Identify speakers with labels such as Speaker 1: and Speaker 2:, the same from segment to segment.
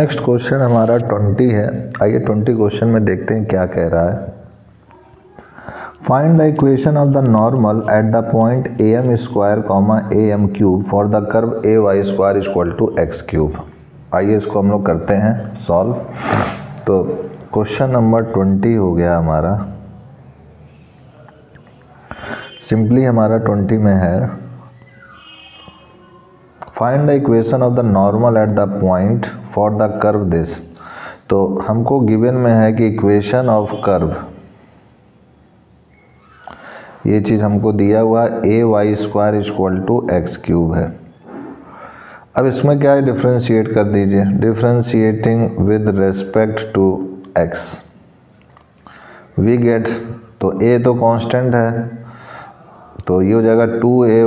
Speaker 1: Next question हमारा 20 है। आइए 20 क्वेश्चन में देखते हैं क्या कह रहा है। Find the equation of the normal at the point am square comma am cube for the curve ay square equal to x cube. आइए इसको हम लोग करते हैं सॉल्व। तो क्वेश्चन नंबर 20 हो गया हमारा। सिंपली हमारा 20 में है find the equation of the normal at the point for the curve this. तो हमको गिवन में है कि इक्वेशन ऑफ कर्व, ये चीज़ हमको दिया हुआ a y square equal to x cube है। अब इसमें क्या है, डिफ्रेंशिएट कर दीजिए। Differentiating with respect to x we get, तो ए तो कांस्टेंट है तो ये हो जाएगा 2ay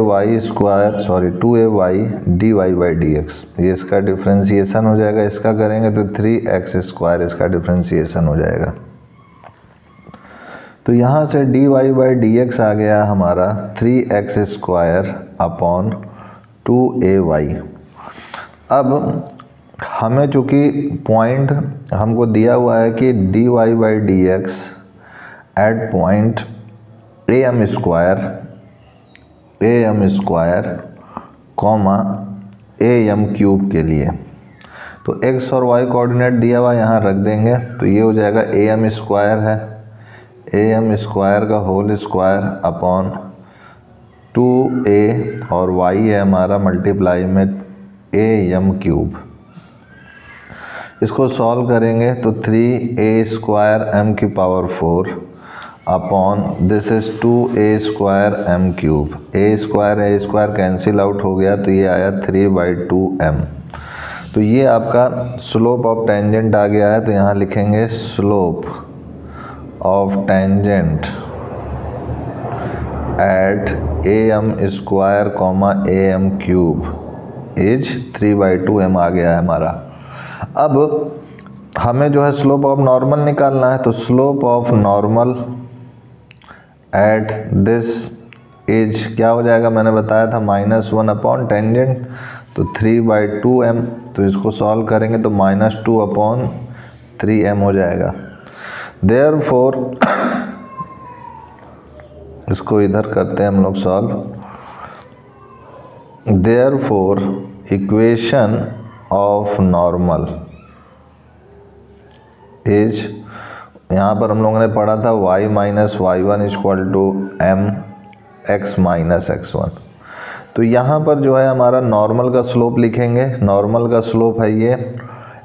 Speaker 1: dy by d x. ये इसका डिफ्रेंशिएशन हो जाएगा। इसका करेंगे तो 3x स्क्वायर इसका डिफ्रेंशिएशन हो जाएगा। तो यहाँ से dy बाई डी एक्स आ गया हमारा 3x स्क्वायर अपॉन 2ay। अब हमें चूँकि पॉइंट हमको दिया हुआ है कि dy by d x at point am square comma am cube के लिए, तो x और y कोऑर्डिनेट दिया हुआ यहाँ रख देंगे। तो ये हो जाएगा am स्क्वायर है, am स्क्वायर का होल स्क्वायर अपॉन 2a और y है हमारा मल्टीप्लाई में am क्यूब। इसको सॉल्व करेंगे तो 3a स्क्वायर m की power 4 upon this is 2a square m cube. a square cancel out हो गया तो ये आया 3/2m। तो ये आपका स्लोप ऑफ टेंजेंट आ गया है। तो यहाँ लिखेंगे slope of tangent eight am square comma am cube is 3/2m आ गया है हमारा। अब हमें जो है स्लोप ऑफ नॉर्मल निकालना है। तो slope of normal at this एज क्या हो जाएगा, मैंने बताया था -1 अपॉन टेंजेंट, तो 3/2m। तो इसको सॉल्व करेंगे तो -2 अपॉन 3m हो जाएगा। देयरफॉर इसको इधर करते हैं हम लोग solve. Therefore equation of normal is, यहाँ पर हम लोगों ने पढ़ा था y minus y1 equal to m x minus x1। तो यहाँ पर जो है हमारा नॉर्मल का स्लोप लिखेंगे। नॉर्मल का स्लोप है ये,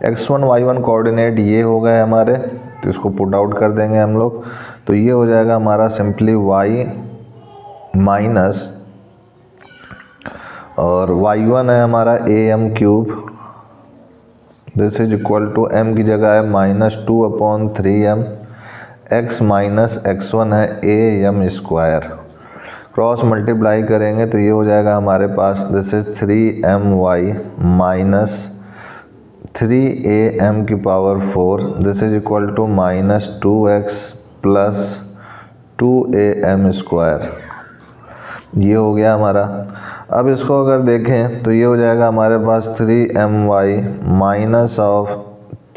Speaker 1: x1 y1 कोऑर्डिनेट ये हो गए हमारे, तो इसको पुट आउट कर देंगे हम लोग। तो ये हो जाएगा हमारा सिंपली y माइनस और y1 है हमारा am cube, this is equal to m की जगह है -2 upon 3m, x minus x1 है am स्क्वायर। क्रॉस मल्टीप्लाई करेंगे तो ये हो जाएगा हमारे पास this is 3my minus 3am की power 4, this is equal to -2x plus 2am square. ये हो गया हमारा। अब इसको अगर देखें तो ये हो जाएगा हमारे पास 3my माइनस ऑफ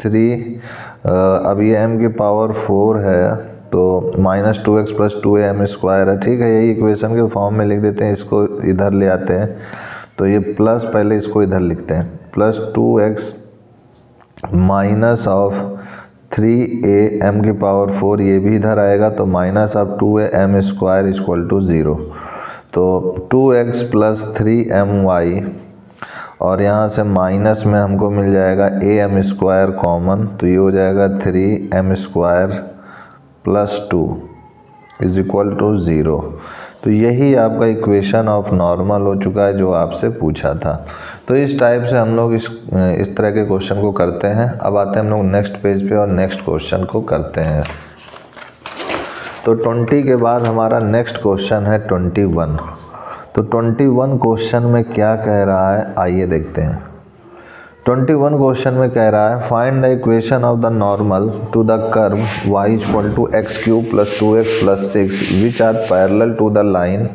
Speaker 1: 3, अब ये m की पावर 4 है तो -2x प्लस 2am स्क्वायर है। ठीक है, यही इक्वेशन के फॉर्म में लिख देते हैं, इसको इधर ले आते हैं। तो ये प्लस, पहले इसको इधर लिखते हैं, plus 2x minus of 3am की पावर 4, ये भी इधर आएगा तो minus of 2am square equal to 0। तो 2x प्लस 3my और यहाँ से माइनस में हमको मिल जाएगा am स्क्वायर कॉमन, तो ये हो जाएगा 3m square plus 2 is equal to 0। तो यही आपका इक्वेशन ऑफ नॉर्मल हो चुका है जो आपसे पूछा था। तो इस टाइप से हम लोग इस तरह के क्वेश्चन को करते हैं। अब आते हैं हम लोग नेक्स्ट पेज पे और नेक्स्ट क्वेश्चन को करते हैं। तो 20 के बाद हमारा नेक्स्ट क्वेश्चन है 21। तो 21 क्वेश्चन में क्या कह रहा है, आइए देखते हैं। 21 क्वेश्चन में कह रहा है find the equation of the normal to the curve y equal to x cube plus 2x plus 6 which are parallel to the line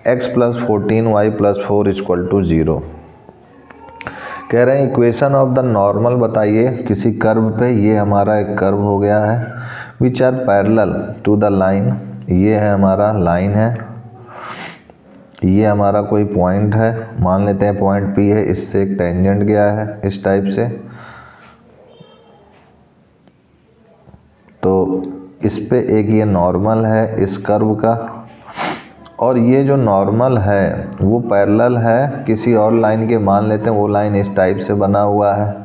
Speaker 1: x plus 14 y plus 4 equal to 0। कह रहे हैं इक्वेशन ऑफ द नॉर्मल बताइए किसी curve पे। ये हमारा एक curve हो गया है which are parallel to the line. ये है हमारा लाइन है, ये हमारा कोई पॉइंट है, मान लेते हैं पॉइंट P है, इससे एक टेंजेंट गया है इस टाइप से। तो इस पे एक ये नॉर्मल है इस कर्व का, और ये जो नॉर्मल है वो पैरेलल है किसी और लाइन के, मान लेते हैं वो लाइन इस टाइप से बना हुआ है।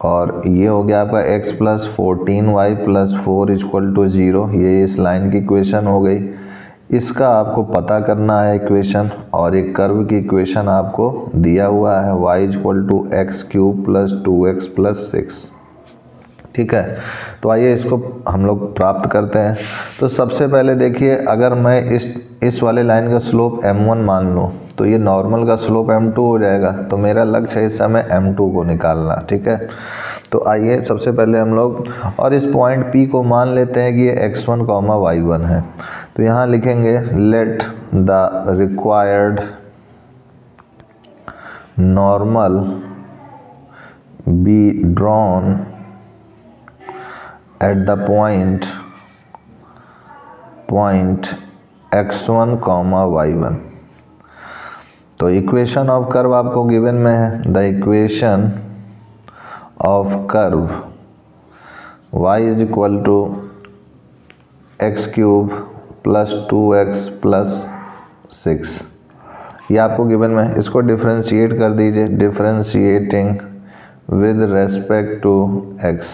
Speaker 1: और ये हो गया आपका x + 14y + 4 = 0। ये इस लाइन की इक्वेशन हो गई। इसका आपको पता करना है इक्वेशन, और एक कर्व की इक्वेशन आपको दिया हुआ है y = x³ + 2x + 6। ठीक है, तो आइए इसको हम लोग प्राप्त करते हैं। तो सबसे पहले देखिए, अगर मैं इस वाले लाइन का स्लोप m1 मान लूँ तो ये नॉर्मल का स्लोप m2 हो जाएगा। तो मेरा लक्ष्य है इस समय m2 को निकालना। ठीक है, तो आइए सबसे पहले हम लोग, और इस पॉइंट P को मान लेते हैं कि ये x1, y1 है। तो यहाँ लिखेंगे let the required normal be drawn at the point x1, y1। तो इक्वेशन ऑफ कर्व आपको गिवन में है, the equation of curve y = x³ + 2x + 6, ये आपको गिवन में है। इसको डिफरेंशिएट कर दीजिए, differentiating with respect to x।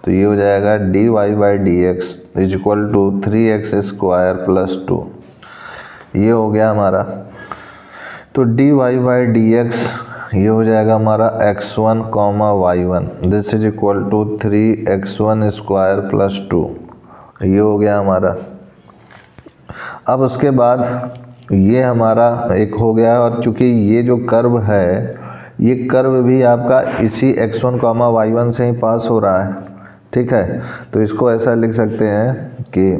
Speaker 1: तो ये हो जाएगा dy/dx = 3x² + 2। ये हो गया हमारा। तो dy/dx ये हो जाएगा हमारा x1, y1, this is equal to 3x1² + 2। ये हो गया हमारा। अब उसके बाद ये हमारा एक हो गया, और चूंकि ये जो कर्व है ये कर्व भी आपका इसी x1, y1 से ही पास हो रहा है। ठीक है, तो इसको ऐसा लिख सकते हैं कि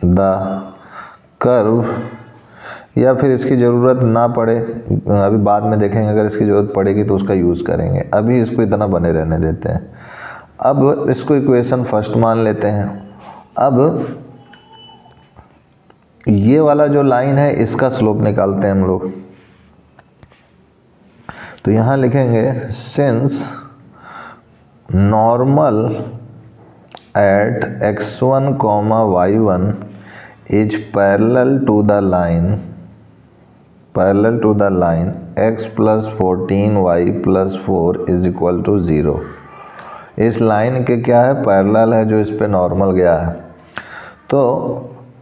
Speaker 1: द कर्व, या फिर इसकी ज़रूरत ना पड़े, अभी बाद में देखेंगे अगर इसकी ज़रूरत पड़ेगी तो उसका यूज़ करेंगे, अभी इसको इतना बने रहने देते हैं। अब इसको इक्वेशन फर्स्ट मान लेते हैं। अब ये वाला जो लाइन है इसका स्लोप निकालते हैं हम लोग। तो यहाँ लिखेंगे since normal at x1, y1 is parallel to the line x + 14y + 4 = 0। इस लाइन के क्या है, पैरेलल है, जो इस पे नॉर्मल गया है। तो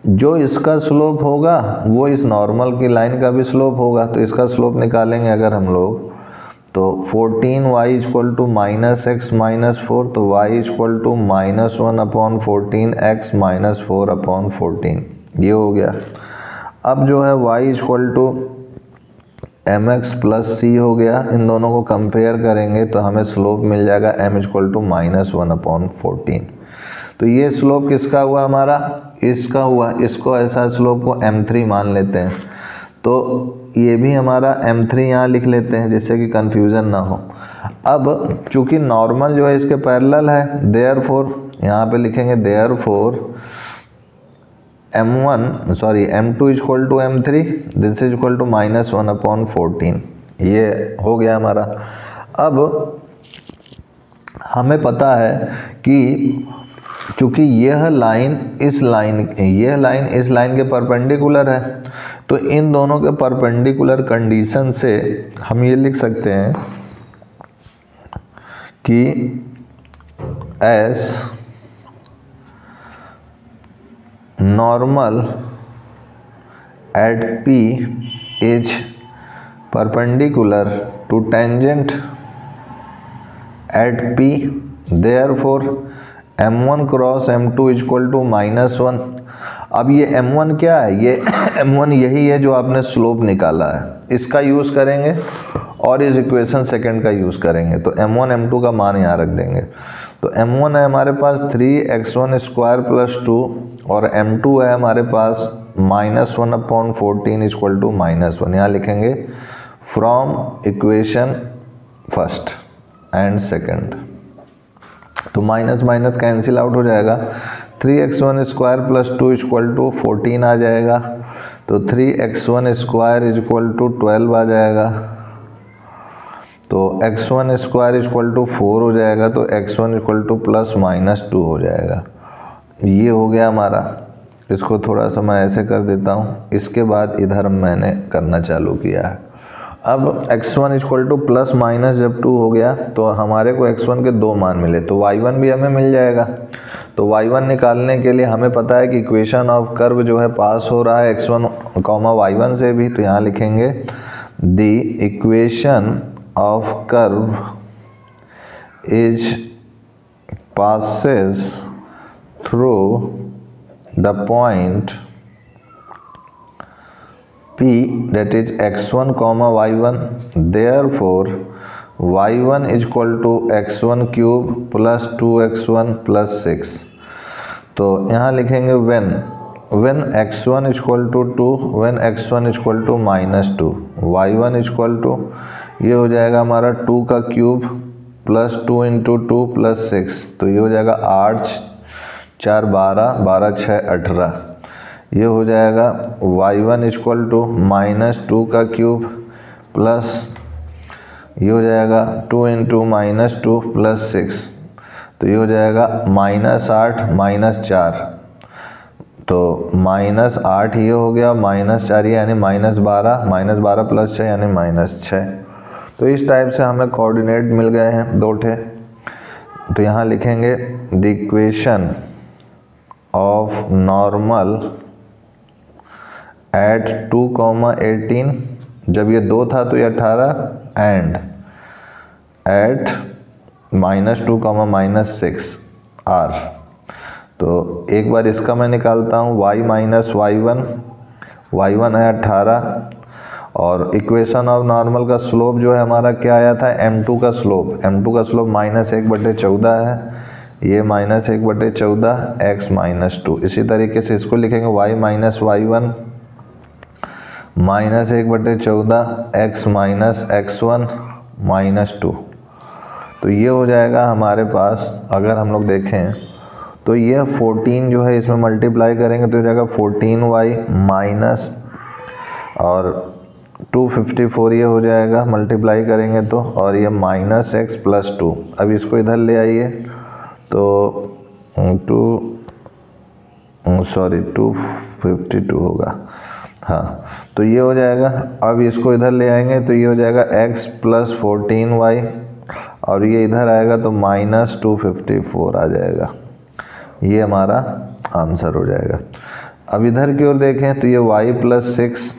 Speaker 1: जो इसका स्लोप होगा वो इस नॉर्मल की लाइन का भी स्लोप होगा। तो इसका स्लोप निकालेंगे अगर हम लोग, तो 14y = -x - 4, तो y = -1/14x - 4/14। ये हो गया। अब जो है y = mx + c हो गया। इन दोनों को कंपेयर करेंगे तो हमें स्लोप मिल जाएगा m = -1/14। तो ये स्लोप किसका हुआ हमारा, इसका हुआ। इसको ऐसा स्लोप को m3 मान लेते हैं। तो ये भी हमारा m3 यहाँ लिख लेते हैं जिससे कि कंफ्यूजन ना हो। अब चूंकि नॉर्मल जो है इसके पैरेलल है, देयरफॉर यहाँ पे लिखेंगे therefore m2 = m3, this is equal to -1/14। ये हो गया हमारा। अब हमें पता है कि चूंकि यह लाइन इस लाइन के परपेंडिकुलर है, तो इन दोनों के परपेंडिकुलर कंडीशन से हम ये लिख सकते हैं कि as normal at P is perpendicular to tangent at P, therefore m1 cross m2 equal to -1। अब ये m1 क्या है, ये m1 यही है जो आपने स्लोप निकाला है, इसका यूज़ करेंगे और इस इक्वेशन सेकंड का यूज़ करेंगे। तो m1 m2 का मान यहाँ रख देंगे। तो m1 है हमारे पास 3x1² + 2 और m2 है हमारे पास -1/14 इक्वल टू -1। यहाँ लिखेंगे from equation first and second. तो माइनस माइनस कैंसिल आउट हो जाएगा, 3x1 square plus 2 equal to 14 आ जाएगा। तो 3x1 स्क्वायर इक्वल टू 12 आ जाएगा। तो x1 स्क्वायर इक्वल टू 4 हो जाएगा। तो x1 equal two plus minus 2 हो जाएगा। ये हो गया हमारा। इसको थोड़ा सा मैं ऐसे कर देता हूँ। इसके बाद इधर मैंने करना चालू किया है। अब x1 equal two plus minus जब 2 हो गया तो हमारे को x1 के 2 मान मिले, तो y1 भी हमें मिल जाएगा। तो y1 निकालने के लिए हमें पता है कि इक्वेशन ऑफ कर्व जो है पास हो रहा है x1 कॉमा y1 से भी। तो यहाँ लिखेंगे the equation of curve is passes through the point P, that is x1 comma y1, therefore y1 is equal to x1 cube plus 2x1 plus 6। तो यहाँ लिखेंगे when x1 is equal to 2, when x1 is equal to minus 2, y1 is equal to ये हो जाएगा हमारा 2 का cube plus 2 into 2 plus 6। तो ये हो जाएगा 8 4 12, 12 6 18। ये हो जाएगा y1 इक्वल टू माइनस 2 का क्यूब प्लस ये हो जाएगा 2 इंटू माइनस 2 प्लस 6। तो ये हो जाएगा माइनस 8 माइनस 4। तो माइनस 8 ये हो गया, माइनस 4 ये यानी माइनस 12 प्लस 6 यानी माइनस 6। तो इस टाइप से हमें कोऑर्डिनेट मिल गए हैं 2 ठे। तो यहाँ लिखेंगे the equation of normal at 2,18, जब ये 2 था तो ये 18, एंड एट माइनस 2, माइनस 6 आर। तो एक बार इसका मैं निकालता हूँ, y माइनस y1 है 18, और इक्वेशन ऑफ नॉर्मल का स्लोप जो है हमारा क्या आया था, m2 का स्लोप माइनस 1/14 है। ये माइनस 1/14 x माइनस 2। इसी तरीके से इसको लिखेंगे y minus y1 minus 1/14 x minus x1 minus 2। तो ये हो जाएगा हमारे पास। अगर हम लोग देखें तो ये 14 जो है इसमें मल्टीप्लाई करेंगे तो हो जाएगा 14y माइनस और 254 ये हो जाएगा मल्टीप्लाई करेंगे तो, और ये माइनस x प्लस 2। अब इसको इधर ले आइए तो 252 होगा। हाँ, तो ये हो जाएगा। अब इसको इधर ले आएंगे तो ये हो जाएगा x प्लस 14y, और ये इधर आएगा तो माइनस 254 आ जाएगा। ये हमारा आंसर हो जाएगा। अब इधर की ओर देखें तो ये y प्लस 6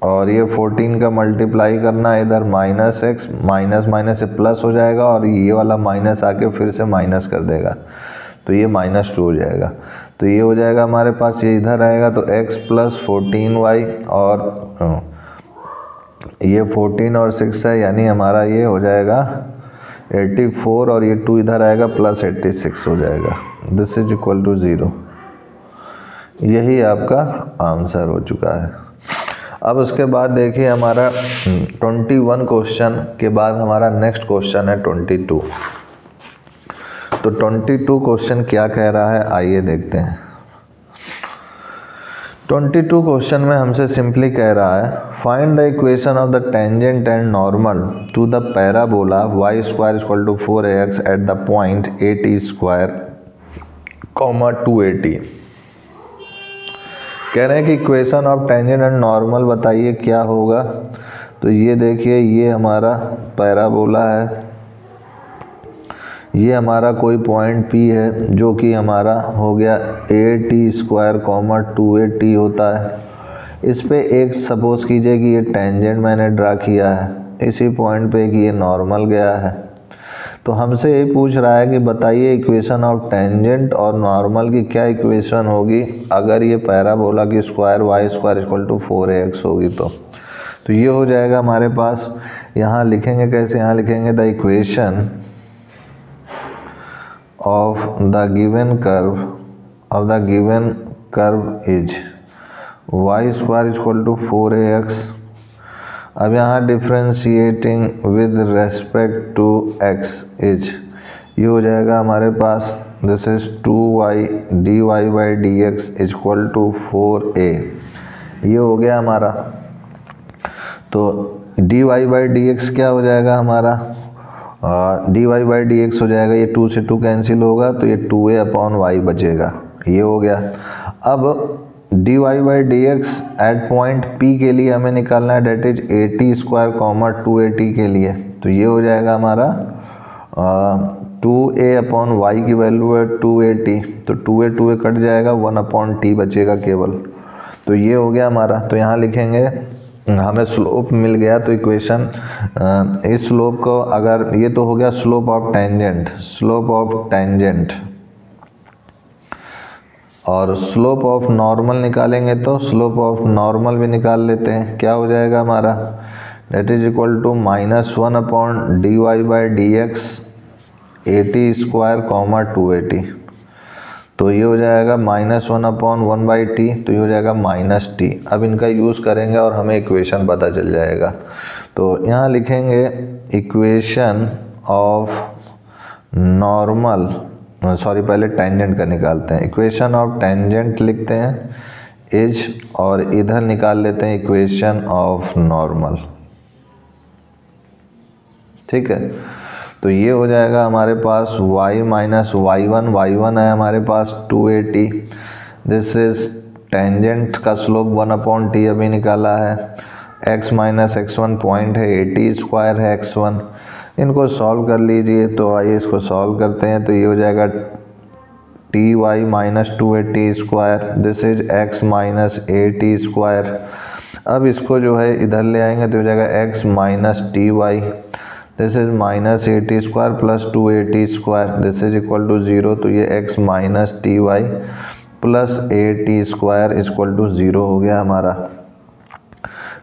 Speaker 1: और ये 14 का मल्टीप्लाई करना है इधर माइनस x, माइनस माइनस से प्लस हो जाएगा और ये वाला माइनस आके फिर से माइनस कर देगा, तो ये माइनस 2 हो जाएगा। तो ये हो जाएगा हमारे पास, ये इधर आएगा तो x प्लस 14y, और ये 14 और 6 है यानी हमारा ये हो जाएगा 84, और ये 2 इधर आएगा प्लस 86 हो जाएगा। This is equal to 0। यही आपका आंसर हो चुका है। अब उसके बाद देखिए हमारा 21 क्वेश्चन के बाद हमारा नेक्स्ट क्वेश्चन है 22। तो 22 क्वेश्चन क्या कह रहा है आइए देखते हैं। 22 क्वेश्चन में हमसे सिंपली कह रहा है find the equation of the tangent and normal to the parabola y square equal to 4ax at the point at square, 280। कह रहे हैं कि equation of tangent and normal बताइए क्या होगा। तो ये देखिए ये हमारा पैराबोला है, ये हमारा कोई पॉइंट P है जो कि हमारा हो गया at स्क्वायर 280 होता है। इस पे एक सपोज कीजिए कि ये टेंजेंट मैंने ड्रा किया है, इसी पॉइंट पे कि ये नॉर्मल गया है। तो हमसे ये पूछ रहा है कि बताइए इक्वेशन ऑफ टेंजेंट और नॉर्मल की क्या इक्वेशन होगी अगर ये पैराबोला की square y square equal to 4ax होगी। तो ये हो जाएगा हमारे पास। यहाँ लिखेंगे कैसे, यहाँ लिखेंगे the equation of the given curve is y square is equal to 4ax अब यहाँ differentiating with respect to x is, ये हो जाएगा हमारे पास this is 2y dy by d x is equal to 4a, ये हो गया हमारा। तो dy बाई डी एक्स क्या हो जाएगा हमारा, dy बाई डी एक्स हो जाएगा, ये 2 से 2 कैंसिल होगा तो ये 2a अपॉन वाई बचेगा, ये हो गया। अब dy by d x at point P के लिए हमें निकालना है, डेट इज 80 स्क्वायर कॉमा 280 के लिए, तो ये हो जाएगा हमारा 2a अपॉन वाई की वैल्यू है 280, तो 2a कट जाएगा, 1 अपॉन t बचेगा केवल, तो ये हो गया हमारा। तो यहाँ लिखेंगे हमें स्लोप मिल गया, तो इक्वेशन इस स्लोप को अगर, ये तो हो गया slope of tangent, slope of tangent, और स्लोप ऑफ नॉर्मल निकालेंगे तो स्लोप ऑफ नॉर्मल भी निकाल लेते हैं, क्या हो जाएगा हमारा, that is equal to -1 upon dy by d x 80 square comma 280, तो ये हो जाएगा -1 अपॉन 1 बाई टी, तो ये हो जाएगा -t। अब इनका यूज़ करेंगे और हमें इक्वेशन पता चल जाएगा। तो यहाँ लिखेंगे इक्वेशन ऑफ नॉर्मल, सॉरी पहले टेंजेंट का निकालते हैं, इक्वेशन ऑफ टेंजेंट लिखते हैं इज, और इधर निकाल लेते हैं इक्वेशन ऑफ नॉर्मल, ठीक है। तो ये हो जाएगा हमारे पास y माइनस y1 है हमारे पास 280, दिस इज टेंजेंट का स्लोप 1 अपॉन टी अभी निकाला है, x माइनस x1 पॉइंट है, 80 स्क्वायर है x1, इनको सॉल्व कर लीजिए। तो आइए इसको सॉल्व करते हैं, तो ये हो जाएगा ty minus 280 square, this is x minus 80 square. अब इसको जो है इधर ले आएंगे तो हो जाएगा x minus t y, this is minus 80 square plus 280 square, this is equal to 0, तो ये x minus t y plus 80 square equal to 0 हो गया हमारा।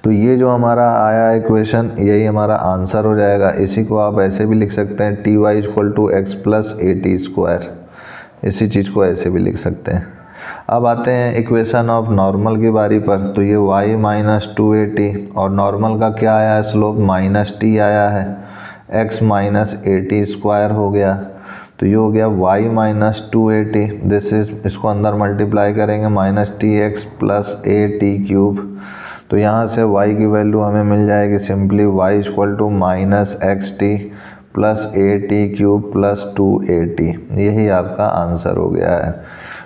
Speaker 1: तो ये जो हमारा आया इक्वेशन, यही हमारा आंसर हो जाएगा। इसी को आप ऐसे भी लिख सकते हैं, t y equal to x plus 80 square, इसी चीज़ को ऐसे भी लिख सकते हैं। अब आते हैं इक्वेशन ऑफ नॉर्मल की बारी पर, तो ये y माइनस 280 और नॉर्मल का क्या आया है स्लोप, -t आया है, x माइनस 80 स्क्वायर हो गया, तो ये हो गया y माइनस 280, दिस इज, इसको अंदर मल्टीप्लाई करेंगे -tx प्लस a/t³, तो यहाँ से y की वैल्यू हमें मिल जाएगी simply y equal to -xt plus a/t³ plus 2at, यही आपका आंसर हो गया है।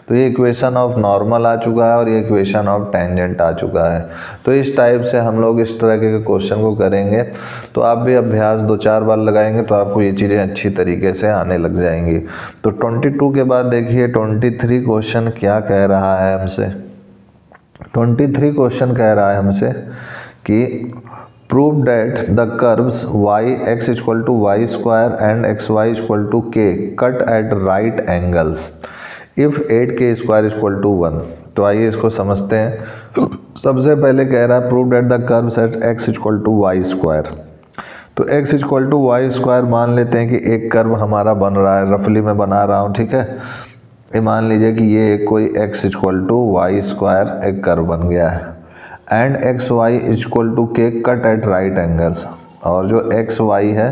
Speaker 1: तो ये इक्वेशन ऑफ नॉर्मल आ चुका है और ये इक्वेशन ऑफ टेंजेंट आ चुका है। तो इस टाइप से हम लोग इस तरह के क्वेश्चन को करेंगे, तो आप भी अभ्यास 2-4 बार लगाएंगे तो आपको ये चीज़ें अच्छी तरीके से आने लग जाएंगी। तो 22 के बाद देखिए 23 क्वेश्चन क्या कह रहा है हमसे। 23 क्वेश्चन कह रहा है हमसे कि prove that the curves y(x equal to y square and xy equal to k cut at right angles if 8k square equal to 1। तो आइए इसको समझते हैं। सबसे पहले कह रहा है prove that the curves at x equal to y square. तो x equal to y square मान लेते हैं कि एक कर्व हमारा बन रहा है, रफली मैं बना रहा हूँ, ठीक है। ये मान लीजिए कि ये कोई x equal to y square एक कर्व बन गया है and x y equal to k cut at right angles, और जो एक्स वाई है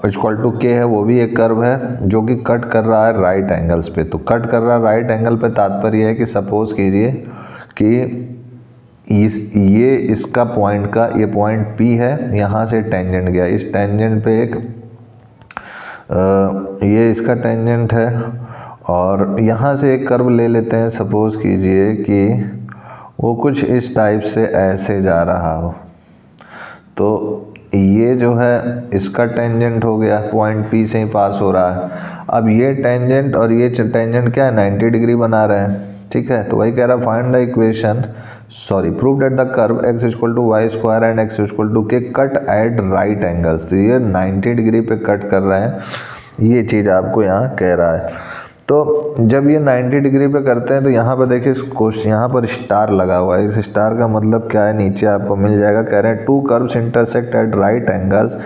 Speaker 1: इक्वल टू के है वो भी एक कर्व है जो कि कट कर रहा है राइट एंगल्स पे। तो कट कर रहा है राइट एंगल पे, तात्पर्य है कि सपोज कीजिए कि ये इसका पॉइंट का, ये पॉइंट P है, यहाँ से टेंजेंट गया, इस टेंजेंट पे एक ये इसका टेंजेंट है और यहाँ से एक कर्व ले लेते हैं। सपोज कीजिए कि वो कुछ इस टाइप से ऐसे जा रहा हो, तो ये जो है इसका टेंजेंट हो गया, पॉइंट P से ही पास हो रहा है। अब ये टेंजेंट और ये टेंजेंट क्या है, 90 डिग्री बना रहे हैं, ठीक है। तो वही कह रहा है find the equation, sorry prove that the curve x equal to y square and x equal to k cut at right angles. तो ये 90 डिग्री पे कट कर रहे हैं, ये चीज़ आपको यहाँ कह रहा है। तो जब ये 90 डिग्री पे करते हैं तो यहाँ पर देखिए क्वेश्चन, यहाँ पर स्टार लगा हुआ है। इस स्टार का मतलब क्या है, नीचे आपको मिल जाएगा। कह रहे हैं two curves intersect at right angles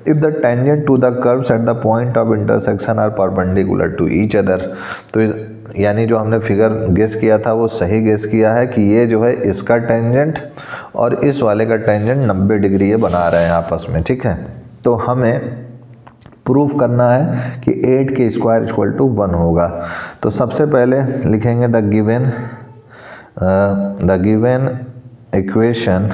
Speaker 1: if the tangent to the curves at the point of intersection are perpendicular to each other. तो यानी जो हमने फिगर गेस किया था वो सही गेस किया है कि ये जो है इसका टेंजेंट और इस वाले का टेंजेंट 90 डिग्री ये बना रहे हैं आपस में, ठीक है। तो हमें प्रूफ करना है कि 8 के स्क्वायर इक्वल टू 1 होगा। तो सबसे पहले लिखेंगे the given equation,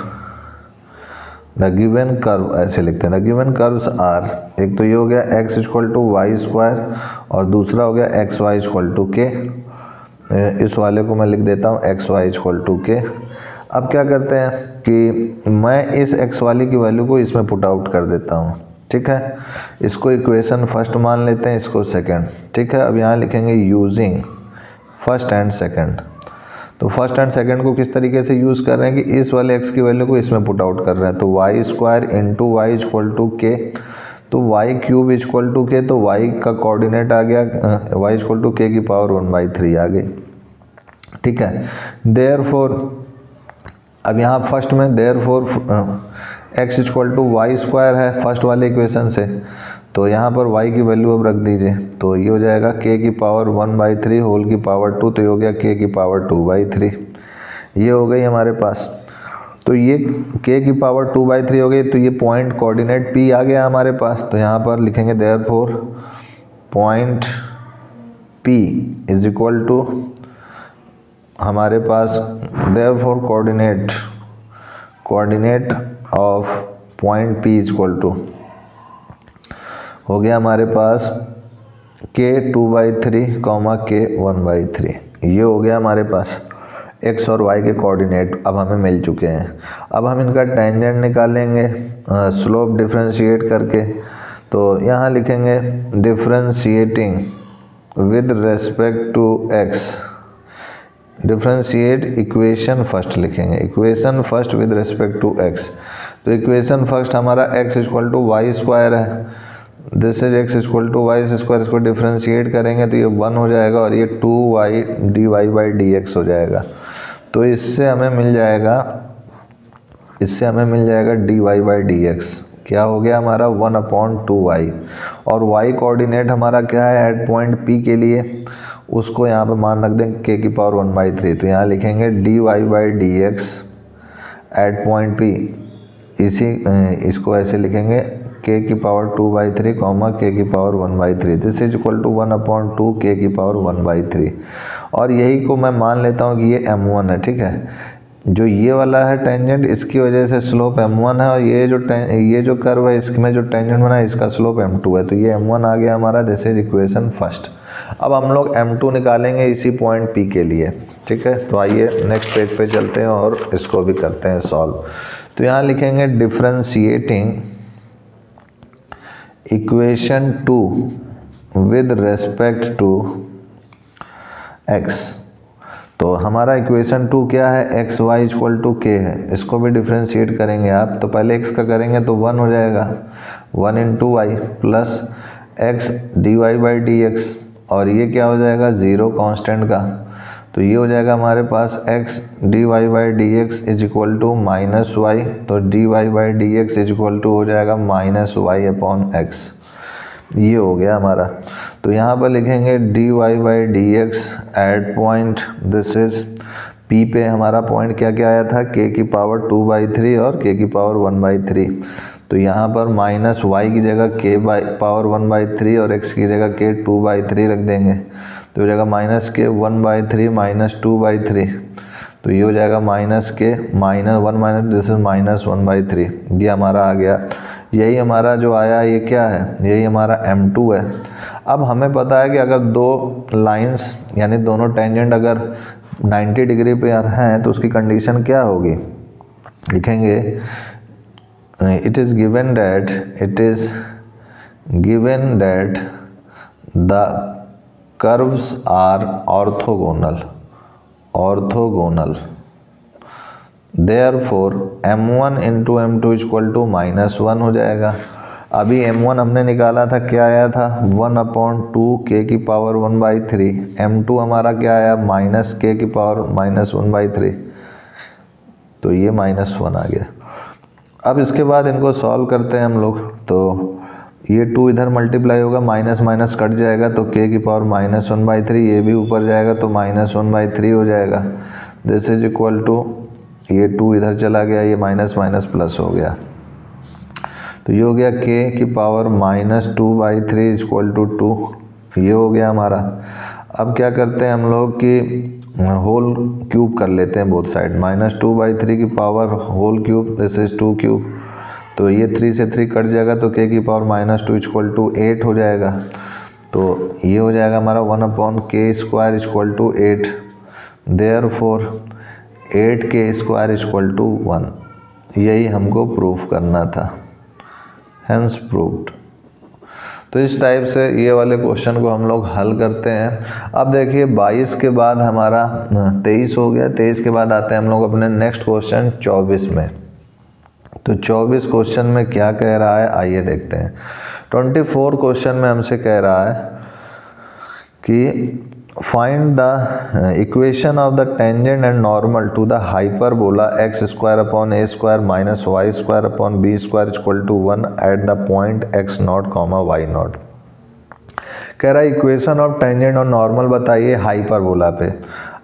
Speaker 1: the given curve, ऐसे लिखते हैं द गिवन कर्व्स आर, एक तो ये हो गया x equal to y square और दूसरा हो गया एक्स वाई इक्वल टू के। इस वाले को मैं लिख देता हूँ एक्स वाई इक्वल टू के। अब क्या करते हैं कि मैं इस x वाली की वैल्यू को इसमें पुट आउट कर देता हूँ, ठीक है। इसको इक्वेशन फर्स्ट मान लेते हैं, इसको सेकंड, ठीक है। अब यहाँ लिखेंगे यूजिंग फर्स्ट एंड सेकंड। तो फर्स्ट एंड सेकंड को किस तरीके से यूज़ कर रहे हैं कि इस वाले x की वैल्यू को इसमें पुट आउट कर रहे हैं। तो y square into y equal to k, तो Y cube equal to k, तो y का कोऑर्डिनेट आ गया y इक्वल टू के की पावर 1/3 आ गई, ठीक है। देयरफॉर अब यहाँ फर्स्ट में therefore x equal to y square है फर्स्ट वाले इक्वेशन से, तो यहाँ पर y की वैल्यू अब रख दीजिए। तो ये हो जाएगा k की पावर 1/3 होल की पावर 2, तो ये हो गया k की पावर 2/3, ये हो गई हमारे पास। तो ये k की पावर 2/3 हो गई, तो ये पॉइंट कोऑर्डिनेट p आ गया हमारे पास। तो यहाँ पर लिखेंगे therefore point p is equal to हमारे पास therefore coordinate of point p is equal to हो गया हमारे पास k 2/3 k 1/3, ये हो गया हमारे पास x और y के कोऑर्डिनेट अब हमें मिल चुके हैं। अब हम इनका टेंजेंट निकालेंगे स्लोप डिफरेंशिएट करके। तो यहाँ लिखेंगे differentiating with respect to x, differentiate equation first लिखेंगे, equation first with respect to x। तो इक्वेशन फर्स्ट हमारा x equal to y square है, this is x equal to y square, इसको डिफरेंशिएट करेंगे तो ये 1 हो जाएगा और ये 2y dy/dx हो जाएगा। तो इससे हमें मिल जाएगा dy/dx, क्या हो गया हमारा 1/2y। और y कोऑर्डिनेट हमारा क्या है एट पॉइंट p के लिए, उसको यहाँ पे मान रख देंगे k की पावर 1/3। तो यहाँ लिखेंगे dy/dx एट पॉइंट p, इसको ऐसे लिखेंगे k की पावर 2/3 k की power 1/3, this is equal to 1/2 k की पावर 1/3। और यही को मैं मान लेता हूँ कि ये m1 है, ठीक है। जो ये वाला है टेंजेंट, इसकी वजह से स्लोप m1 है, और ये जो कर्व है इसमें जो टेंजेंट बना है इसका स्लोप m2 है। तो ये m1 आ गया हमारा, दिस इज इक्वेशन फर्स्ट। अब हम लोग m2 निकालेंगे इसी पॉइंट p के लिए, ठीक है। तो आइए नेक्स्ट पेज पे चलते हैं और इसको भी करते हैं सॉल्व। तो यहाँ लिखेंगे differentiating equation 2 with respect to x। तो हमारा इक्वेशन 2 क्या है, x y equal to k है, इसको भी डिफरेंशिएट करेंगे आप। तो पहले x का करेंगे तो 1 हो जाएगा, 1 into Y plus x dy/dx, और ये क्या हो जाएगा 0 कांस्टेंट का। तो ये हो जाएगा हमारे पास x dy/dx is equal to -y, तो dy/dx इज इक्वल टू हो जाएगा -y/x, ये हो गया हमारा। तो यहाँ पर लिखेंगे dy/dx at point, this is p पे हमारा पॉइंट क्या क्या आया था, k की पावर 2/3 और k की पावर 1/3। तो यहाँ पर -y की जगह k पावर 1/3 और x की जगह k 2/3 रख देंगे। तो हो जाएगा -k 1/3 -2/3, तो ये हो जाएगा -k -1 दिस इज -1/3, ये हमारा आ गया। यही हमारा जो आया ये क्या है, यही हमारा m2 है। अब हमें पता है कि अगर दो लाइंस यानी दोनों टेंजेंट अगर 90 डिग्री पे हैं तो उसकी कंडीशन क्या होगी, लिखेंगे it is given that the curves are orthogonal, therefore m1 into m2 equal to -1 हो जाएगा। अभी m1 हमने निकाला था, क्या आया था 1/2 k की पावर 1/3, m2 हमारा क्या आया -k की पावर -1/3, तो ये -1 आ गया। अब इसके बाद इनको सॉल्व करते हैं हम लोग। तो ये 2 इधर मल्टीप्लाई होगा, माइनस माइनस कट जाएगा तो k की पावर -1/3, ये भी ऊपर जाएगा तो -1/3 हो जाएगा। दिस इज इक्वल टू, ये 2 इधर चला गया, ये माइनस माइनस प्लस हो गया, तो ये हो गया k की पावर -2/3 इक्वल टू 2। ये हो गया हमारा। अब क्या करते हैं हम लोग कि होल क्यूब कर लेते हैं बोथ साइड। -2/3 की power whole cube, this is 2 cube, तो ये 3 से 3 कट जाएगा तो k की पावर -2 इक्वल टू 8 हो जाएगा। तो ये हो जाएगा हमारा 1/k² equal to 8। Therefore 8k² equal to 1। यही हमको प्रूफ करना था, हेंस प्रूव्ड। तो इस टाइप से ये वाले क्वेश्चन को हम लोग हल करते हैं। अब देखिए 22 के बाद हमारा 23 हो गया, 23 के बाद आते हैं हम लोग अपने नेक्स्ट क्वेश्चन 24 में। तो 24 क्वेश्चन में क्या कह रहा है आइए देखते हैं। 24 क्वेश्चन में हमसे कह रहा है कि find the equation of the tangent and normal to the hyperbola x² minus y² b² equal to 1 at the point x0, y0। कह रहा है इक्वेशन ऑफ टेंजेंट और नॉर्मल बताइए हाइपरबोला पे।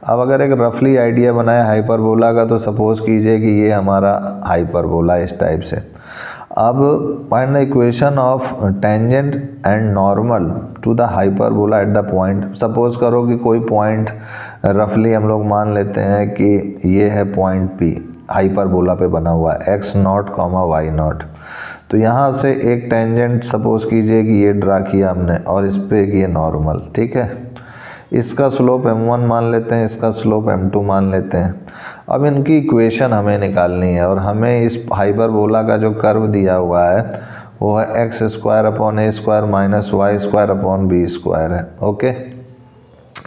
Speaker 1: अब अगर एक रफली आइडिया बनाए हाइपरबोला का, तो सपोज कीजिए कि ये हमारा हाइपरबोला इस टाइप से। अब find the equation of tangent and normal to the hyperbola at the point. Suppose करो कि कोई पॉइंट रफली हम लोग मान लेते हैं कि ये है पॉइंट P, हाइपरबोला पे बना हुआ है x0, y0। तो यहाँ से एक टेंजेंट सपोज कीजिए कि ये ड्रा किया हमने और इस पे ये नॉर्मल, ठीक है। इसका स्लोप m1 मान लेते हैं, इसका स्लोप m2 मान लेते हैं। अब इनकी इक्वेशन हमें निकालनी है और हमें इस हाइपरबोला का जो कर्व दिया हुआ है वो है x² माइनस y² b² है, ओके।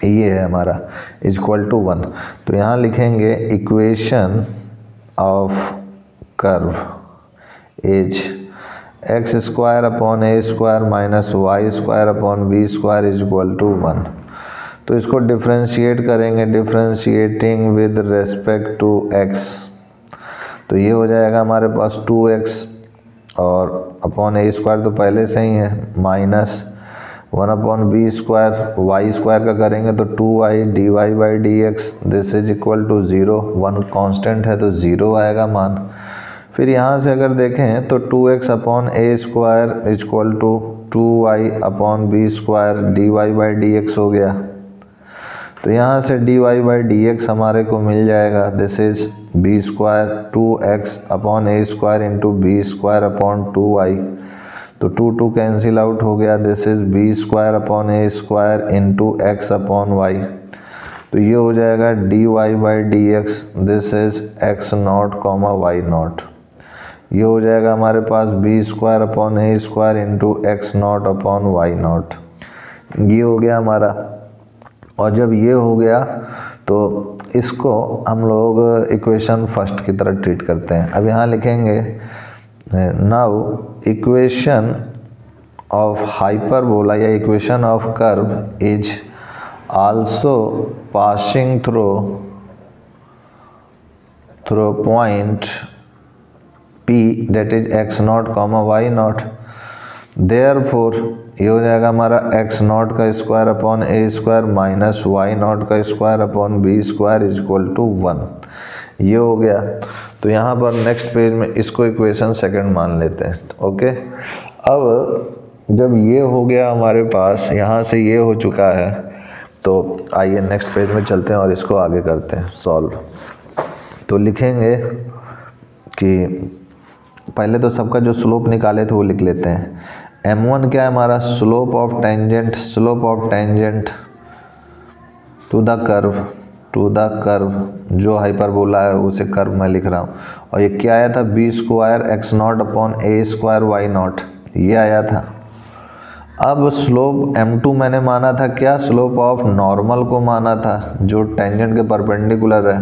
Speaker 1: ये है हमारा इक्वल टू 1। तो यहाँ लिखेंगे equation of curve is x² minus y² b² equal to 1। तो इसको डिफ्रेंशिएट करेंगे, differentiating with respect to x। तो ये हो जाएगा हमारे पास 2x और अपॉन a² तो पहले से ही है, माइनस 1/b², y² का करेंगे तो 2y dy/dx, this is equal to 0। 1 constant है तो 0 आएगा मान। फिर यहाँ से अगर देखें तो 2x upon a² equal to 2y upon b² dy/dx हो गया। तो यहाँ से dy/dx हमारे को मिल जाएगा, this is b² 2x upon a² into b² upon 2y। तो 2 कैंसिल आउट हो गया, this is b² upon a² into x upon y। तो ये हो जाएगा dy/dx, this is x0, y0। ये हो जाएगा हमारे पास b² upon a² into x0 upon y0। ये हो गया हमारा। और जब ये हो गया तो इसको हम लोग इक्वेशन फर्स्ट की तरह ट्रीट करते हैं। अब यहाँ लिखेंगे नाउ इक्वेशन ऑफ हाइपरबोला या equation of curve is also passing through point P that is x0, y0। Therefore ये हो जाएगा हमारा x0 का square upon a² minus y0 का square upon b² equal to 1। ये हो गया। तो यहाँ पर नेक्स्ट पेज में इसको इक्वेशन सेकंड मान लेते हैं, ओके। अब जब ये हो गया हमारे पास, यहाँ से ये हो चुका है, तो आइए नेक्स्ट पेज में चलते हैं और इसको आगे करते हैं सॉल्व। तो लिखेंगे कि पहले तो सबका जो स्लोप निकाले थे वो लिख लेते हैं। m1 क्या है हमारा, slope of tangent to the curve जो हाइपरबोला है उसे कर्व मैं लिख रहा हूँ। और ये क्या आया था, b² x0 upon a² y0, ये आया था। अब स्लोप m2 मैंने माना था क्या, स्लोप ऑफ नॉर्मल को माना था जो टेंजेंट के परपेंडिकुलर है।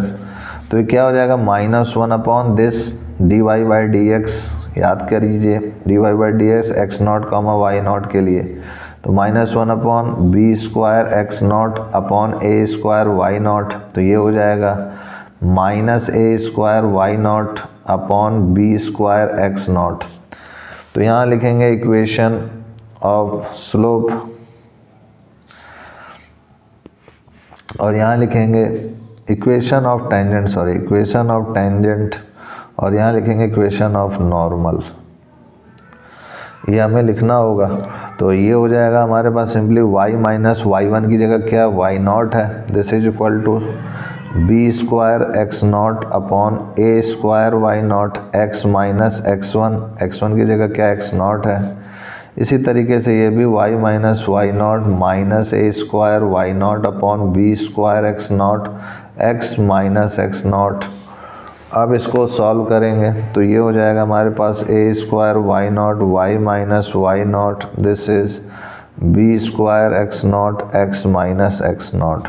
Speaker 1: तो ये क्या हो जाएगा, -1 अपॉन दिस dy/dx, याद करिए dy/dx x0, y0 के लिए। तो -1 upon b² x0 upon a² y0। तो ये हो जाएगा minus a square y not upon b square x not. तो यहाँ लिखेंगे इक्वेशन ऑफ स्लोप और यहाँ लिखेंगे equation of tangent, equation of tangent, और यहाँ लिखेंगे इक्वेशन ऑफ नॉर्मल। ये हमें लिखना होगा। तो ये हो जाएगा हमारे पास simply y minus y one की जगह क्या वाई नॉट है, this is equal to b square x not upon a square y naught x minus x one की जगह क्या एक्स नॉट है। इसी तरीके से ये भी y minus y naught minus a square y not upon b square x not x minus x naught. अब इसको सॉल्व करेंगे तो ये हो जाएगा हमारे पास a square y not y minus y not, this is b square x not x minus x not.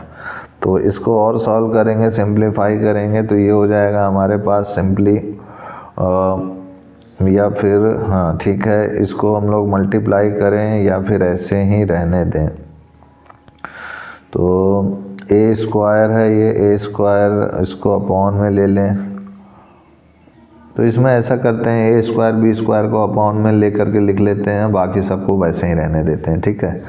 Speaker 1: तो इसको और सॉल्व करेंगे, सिंप्लीफाई करेंगे तो ये हो जाएगा हमारे पास सिंपली या फिर हाँ ठीक है, इसको हम लोग मल्टीप्लाई करें या फिर ऐसे ही रहने दें। तो ए स्क्वायर है ये, ए स्क्वायर इसको अपॉन में ले लें। तो इसमें ऐसा करते हैं ए स्क्वायर बी स्क्वायर को अपॉन में ले करके लिख लेते हैं, बाकी सबको वैसे ही रहने देते हैं, ठीक है।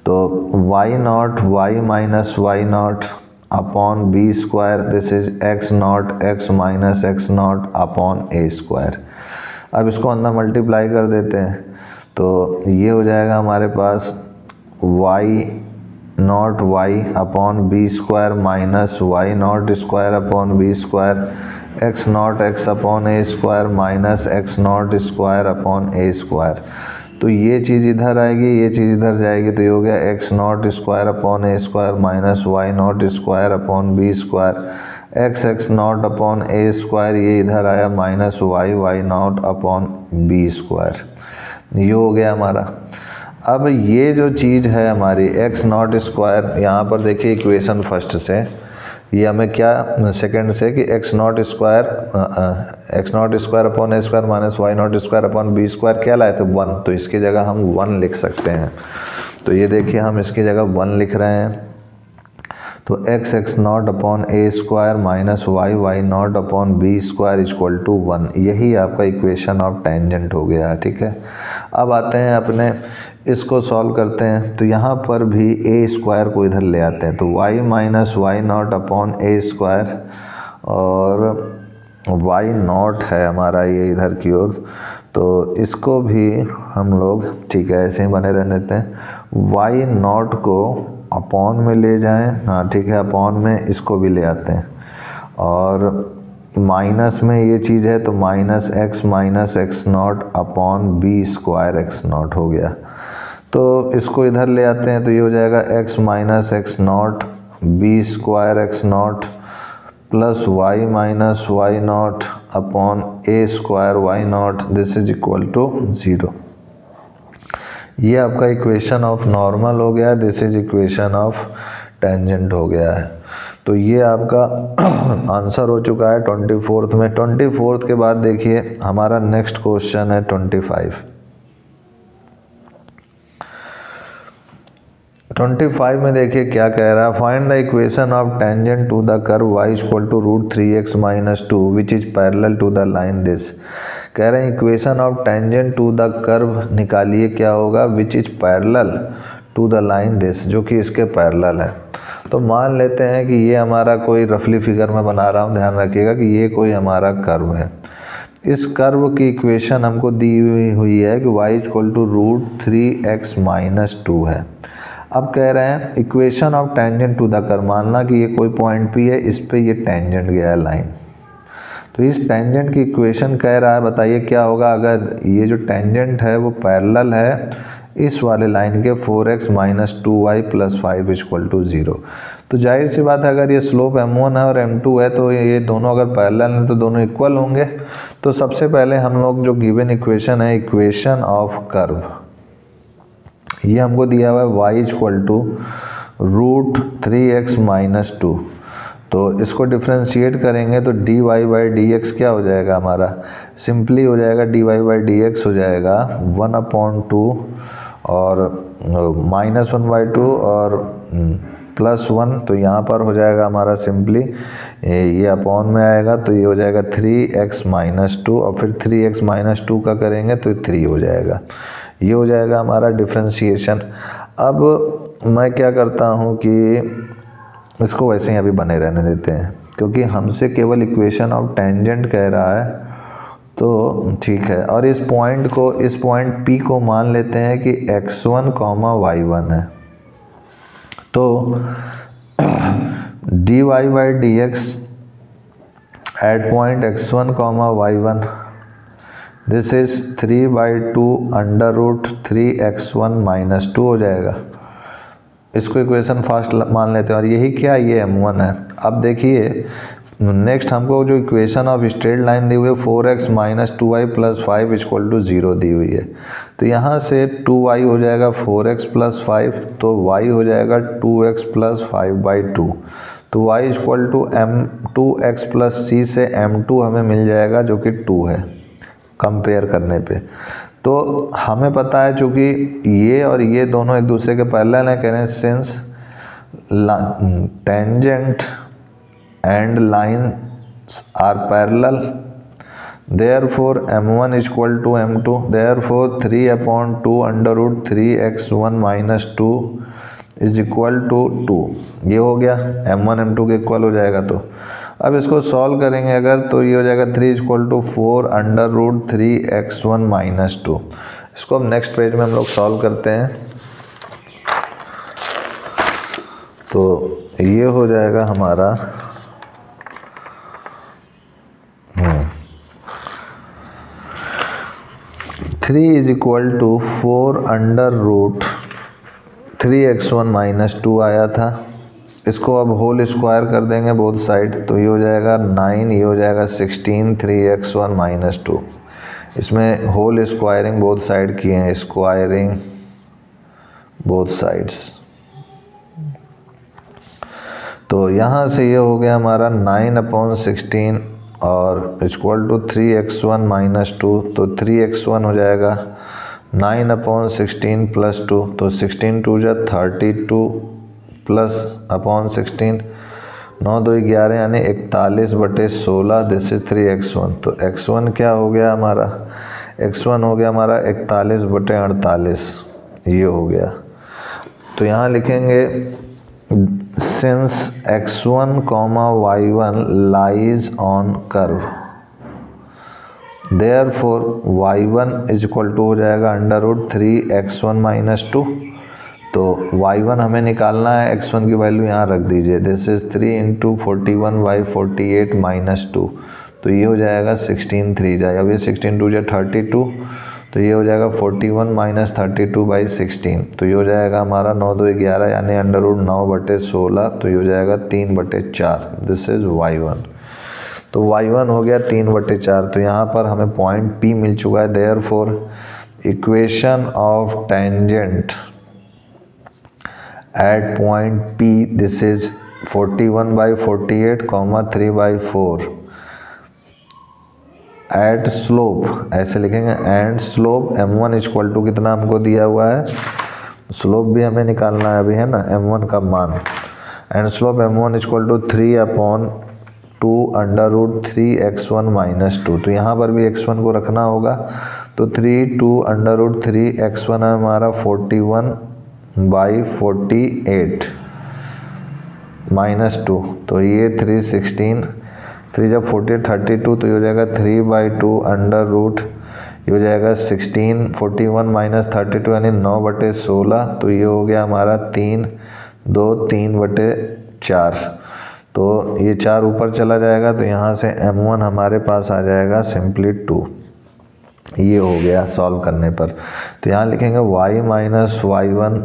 Speaker 1: तो y not y minus y not upon b square, this is x not x minus x not upon a square. अब इसको अंदर मल्टीप्लाई कर देते हैं तो ये हो जाएगा हमारे पास y not y upon b square minus y not square upon b square x not x upon a square minus x not square upon a square. तो ये चीज़ इधर आएगी, ये चीज़ इधर जाएगी, तो ये हो गया x not square upon a square minus y not square upon b square x not upon a square, ये इधर आया minus y y not upon b square. ये हो गया हमारा। अब ये जो चीज़ है हमारी एक्स नॉट स्क्वायर, यहाँ पर देखिए इक्वेशन फर्स्ट से ये हमें क्या सेकंड से कि x not square upon a square minus y not square upon b square क्या लाए थे 1, तो इसकी जगह हम 1 लिख सकते हैं। तो ये देखिए हम इसकी जगह 1 लिख रहे हैं। तो x not upon a square minus y y not upon b square equal to 1, यही आपका इक्वेशन ऑफ टेंजेंट हो गया, ठीक है। अब आते हैं अपने इसको सॉल्व करते हैं। तो यहाँ पर भी ए स्क्वायर को इधर ले आते हैं, तो y minus y not upon a square और वाई नॉट है हमारा ये इधर की ओर, तो इसको भी हम लोग ठीक है ऐसे ही बने रहने देते हैं। वाई नॉट को अपॉन में ले जाएं, हाँ ठीक है, अपॉन में इसको भी ले आते हैं और माइनस में ये चीज़ है तो minus x not upon b square x not हो गया। तो इसको इधर ले आते हैं तो ये हो जाएगा x minus x not b square x not plus y minus y not upon a square y not, this is equal to 0। ये आपका इक्वेशन ऑफ नॉर्मल हो गया, this is equation of tangent हो गया है। तो ये आपका आंसर हो चुका है 24th में। 24th के बाद देखिए हमारा नेक्स्ट क्वेश्चन है 25 में देखिए क्या कह रहा है, find the equation of tangent to the curve y equal to √3x - 2 which is parallel to the line this. कह रहे हैं equation of tangent to the curve निकालिए, क्या होगा, which is parallel to the line this, जो कि इसके parallel है। तो मान लेते हैं कि ये हमारा कोई रफली फिगर में बना रहा हूँ, ध्यान रखिएगा कि ये कोई हमारा कर्व है। इस कर्व की इक्वेशन हमको दी हुई है कि y इक्वल टू √3x - 2 है। अब कह रहे हैं equation of tangent to the curve, मानना कि ये कोई पॉइंट P है, इस पे ये टेंजेंट गया है लाइन। तो इस टेंजेंट की इक्वेशन कह रहा है, बताइए क्या होगा अगर ये जो टेंजेंट है वो पैरेलल है इस वाले लाइन के 4x - 2y + 5 इक्वल टू 0। तो जाहिर सी बात है अगर ये स्लोप m1 है और m2 है तो ये दोनों अगर पैरेलल हैं तो दोनों इक्वल होंगे। तो सबसे पहले हम लोग जो गिवन इक्वेशन है इक्वेशन ऑफ कर्व, ये हमको दिया हुआ है y इक्वल टू √3x - 2। तो इसको डिफ्रेंशिएट करेंगे तो dy/dx क्या हो जाएगा हमारा, सिंपली हो जाएगा dy/dx हो जाएगा 1/2 और -1/2 और प्लस 1, तो यहाँ पर हो जाएगा हमारा सिंपली ये अपॉन में आएगा, तो ये हो जाएगा 3x माइनस 2, और फिर 3x माइनस 2 का करेंगे तो 3 हो जाएगा। ये हो जाएगा हमारा डिफ्रेंशिएशन। अब मैं क्या करता हूँ कि इसको वैसे ही अभी बने रहने देते हैं, क्योंकि हमसे केवल इक्वेशन ऑफ टेंजेंट कह रहा है, तो ठीक है। और इस पॉइंट P को मान लेते हैं कि x1, y1 है, तो dy by dx at point x1, y1 this is 3/2 under root 3x1 minus 2 हो जाएगा। इसको इक्वेशन फर्स्ट मान लेते हैं, और यही क्या, ये m1 है। अब देखिए नेक्स्ट हमको जो इक्वेशन ऑफ स्ट्रेट लाइन दी हुई है 4x minus 2y plus 5 equal to 0 दी हुई है, तो यहाँ से 2y हो जाएगा 4x प्लस 5, तो y हो जाएगा 2x प्लस 5/2, तो y equal to m2x plus c से m2 हमें मिल जाएगा जो कि 2 है कंपेयर करने पे। तो हमें पता है चूँकि ये और ये दोनों एक दूसरे के पैरेलल है, कह रहे हैं since tangent and lines are parallel, therefore m1 is equal to m2, therefore 3/2 under root 3x1 minus 2 is equal to 2। ये हो गया m1 m2 के इक्वल हो जाएगा। तो अब इसको सॉल्व करेंगे अगर, तो ये हो जाएगा 3 equal to 4 under root 3x1 minus 2। इसको अब नेक्स्ट पेज में हम लोग सॉल्व करते हैं, तो ये हो जाएगा हमारा 3 is equal to 4 under root 3x1 minus 2 आया था। इसको अब होल स्क्वायर कर देंगे बोथ साइड, तो ये हो जाएगा 9, ये हो जाएगा 16, 3x1 माइनस 2। इसमें होल स्क्वायरिंग बोथ साइड किए हैं, स्क्वायरिंग बोथ साइड्स। तो यहाँ से ये हो गया हमारा 9/16 और इक्वल टू 3x1 माइनस 2, तो 3x1 हो जाएगा 9/16 प्लस 2, तो 16 2 जा 32 प्लस अपॉन 16, 9 2 11 यानी 41/16, दिस इज 3x1। तो x1 क्या हो गया हमारा, x1 हो गया हमारा 41/48, ये हो गया। तो यहाँ लिखेंगे since x1, y1 lies on curve, therefore y1 is equal to हो जाएगा अंडर रूट 3x1 माइनस 2। तो y1 हमें निकालना है, x1 की वैल्यू यहाँ रख दीजिए, दिस इज 3 इंटू 41/48 माइनस 2, तो ये हो जाएगा 16 3 जाए, अब ये 16 2 जा 32, तो ये हो जाएगा 41 माइनस 32/16, तो ये हो जाएगा हमारा 9 2 11 यानी अंडर रूट 9/16, तो ये हो जाएगा 3/4, दिस इज y1। तो y1 हो गया 3/4। तो यहाँ पर हमें पॉइंट P मिल चुका है, therefore equation of tangent at point P this is 41/48, 3/4 at slope, ऐसे लिखेंगे and slope m1 equal to कितना हमको दिया हुआ है, स्लोप भी हमें निकालना है अभी, है ना, m1 का मान, and slope m1 equal to 3/2 under root 3x1 minus 2। तो यहाँ पर भी x1 को रखना होगा, तो 2 अंडर रूट 3x1 है हमारा 41/48 माइनस 2, तो ये 316, 3 जब 40 32, तो ये हो जाएगा 3/2 अंडर रूट, ये हो जाएगा 16, 41 माइनस 32 यानी 9/16, तो ये हो गया हमारा 3 2 3/4, तो ये 4 ऊपर चला जाएगा, तो यहाँ से m1 हमारे पास आ जाएगा सिंपली 2। ये हो गया सॉल्व करने पर। तो यहाँ लिखेंगे y माइनस y1,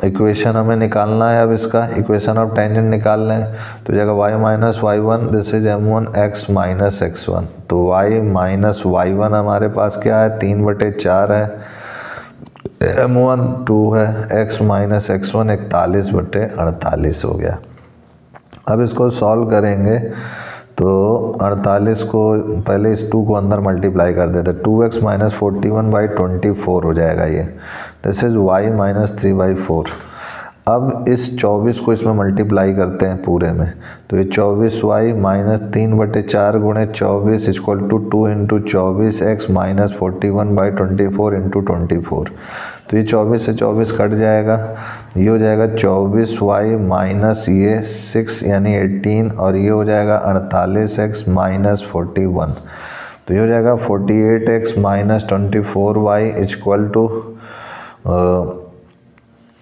Speaker 1: इक्वेशन हमें निकालना है, अब इसका इक्वेशन ऑफ टेंजेंट निकाल लें, तो जगह y minus y1 this is m1 x minus x1, तो y माइनस y1 हमारे पास क्या है 3/4 है, m1 2 है, x माइनस x1 41/48 हो गया। अब इसको सॉल्व करेंगे, तो 48 को पहले इस 2 को अंदर मल्टीप्लाई कर देते, 2x माइनस 41/24 हो जाएगा ये, दिस इज y माइनस 3/4। अब इस 24 को इसमें मल्टीप्लाई करते हैं पूरे में, तो ये 24y माइनस 3/4 गुणे 24 equal to 2 into 24x minus 41/24 into 24। तो ये 24 से 24 कट जाएगा, ये हो जाएगा 24y माइनस ये 6 यानी 18, और ये हो जाएगा 48x माइनस 41। तो ये हो जाएगा 48x minus 24y equal to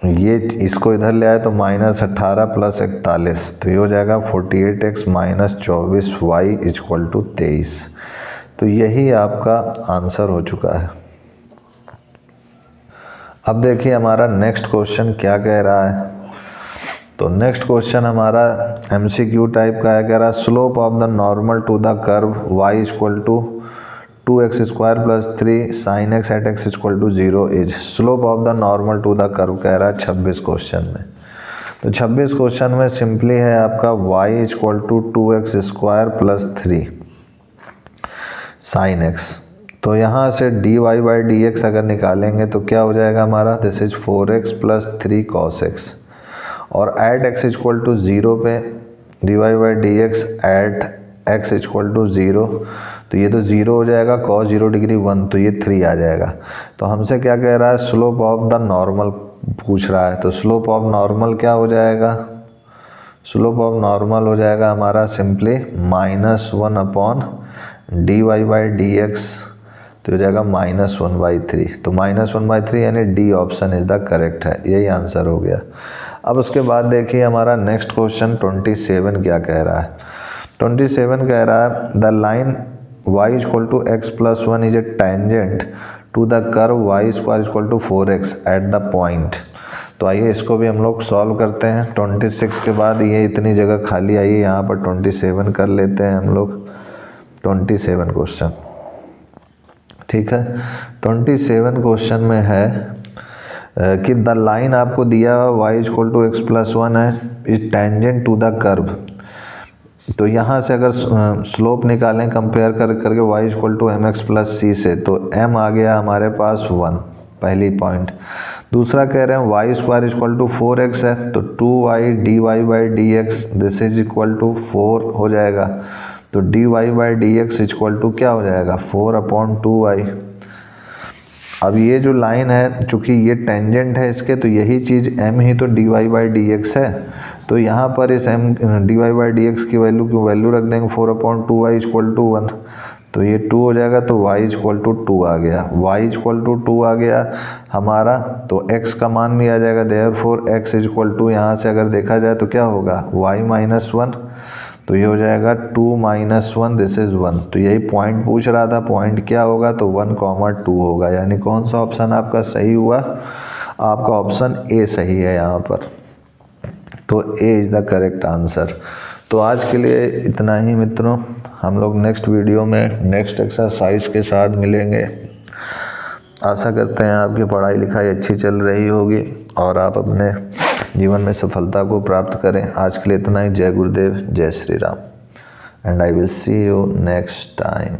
Speaker 1: ये इसको इधर ले आए तो माइनस 18 प्लस 41, तो ये हो जाएगा 48x minus 24y equal to 23। तो यही आपका आंसर हो चुका है। अब देखिए हमारा नेक्स्ट क्वेश्चन क्या कह रहा है। तो नेक्स्ट क्वेश्चन हमारा MCQ टाइप का है, कह रहा है slope of the normal to the curve y equal to 2x square plus 3 sin x at x equal to 0 is slope of the normal to the curve कह रहा है 26 question में। तो 26 क्वेश्चन में सिंपली है आपका y equal to 2x square plus 3 sin x। तो यहाँ से dy बाई डी एक्स अगर निकालेंगे तो क्या हो जाएगा हमारा, this is 4x plus 3 cos x, और एट x इक्वल टू 0 पे dy by d x at x equal to 0, तो ये तो 0 हो जाएगा, cos 0 डिग्री 1, तो ये 3 आ जाएगा। तो हमसे क्या कह रहा है, स्लोप ऑफ द नॉर्मल पूछ रहा है। तो स्लोप ऑफ नॉर्मल क्या हो जाएगा, स्लोप ऑफ नॉर्मल हो जाएगा हमारा simply -1 upon dy by d x, तो हो जाएगा -1/3। तो -1/3 यानी D option is the correct है, यही आंसर हो गया। अब उसके बाद देखिए हमारा नेक्स्ट क्वेश्चन 27 क्या कह रहा है। 27 कह रहा है the line y equal to x plus 1 is a tangent to the curve y square equal to 4x at the point. तो आइए इसको भी हम लोग सॉल्व करते हैं। 26 के बाद ये इतनी जगह खाली आई है, यहाँ पर 27 कर लेते हैं हम लोग। 27 क्वेश्चन, ठीक है। 27 क्वेश्चन में है कि द लाइन आपको दिया y equal to x plus 1 है, is tangent to the curve. तो यहाँ से अगर स्लोप निकालें कंपेयर करके y equal to m x plus c से, तो m आ गया हमारे पास 1, पहली पॉइंट। दूसरा कह रहे हैं y square equal to 4x है, तो 2y dy by d x this is equal to 4 हो जाएगा। तो dy by d x equal to क्या हो जाएगा, 4/2y। अब ये जो लाइन है चूँकि ये टेंजेंट है इसके, तो यही चीज़ m ही तो dy बाई डी एक्स है। तो यहाँ पर इस m dy by d x की वैल्यू रख देंगे 4/2y इक्वल टू 1, तो ये 2 हो जाएगा। तो y इक्वल टू 2 आ गया, y इक्वल टू 2 आ गया हमारा। तो x का मान भी आ जाएगा, देयरफॉर x इक्वल टू यहाँ से अगर देखा जाए तो क्या होगा, y माइनस 1, तो ये हो जाएगा 2 माइनस 1 दिस इज 1। तो यही पॉइंट पूछ रहा था, पॉइंट क्या होगा, तो 1,2 होगा। यानी कौन सा ऑप्शन आपका सही हुआ, आपका ऑप्शन ए सही है यहाँ पर। तो A is the correct answer. तो आज के लिए इतना ही मित्रों, हम लोग नेक्स्ट वीडियो में नेक्स्ट एक्सरसाइज के साथ मिलेंगे। आशा करते हैं आपकी पढ़ाई लिखाई अच्छी चल रही होगी और आप अपने जीवन में सफलता को प्राप्त करें। आज के लिए इतना ही। जय गुरुदेव, जय Shri Ram, and I will see you next time.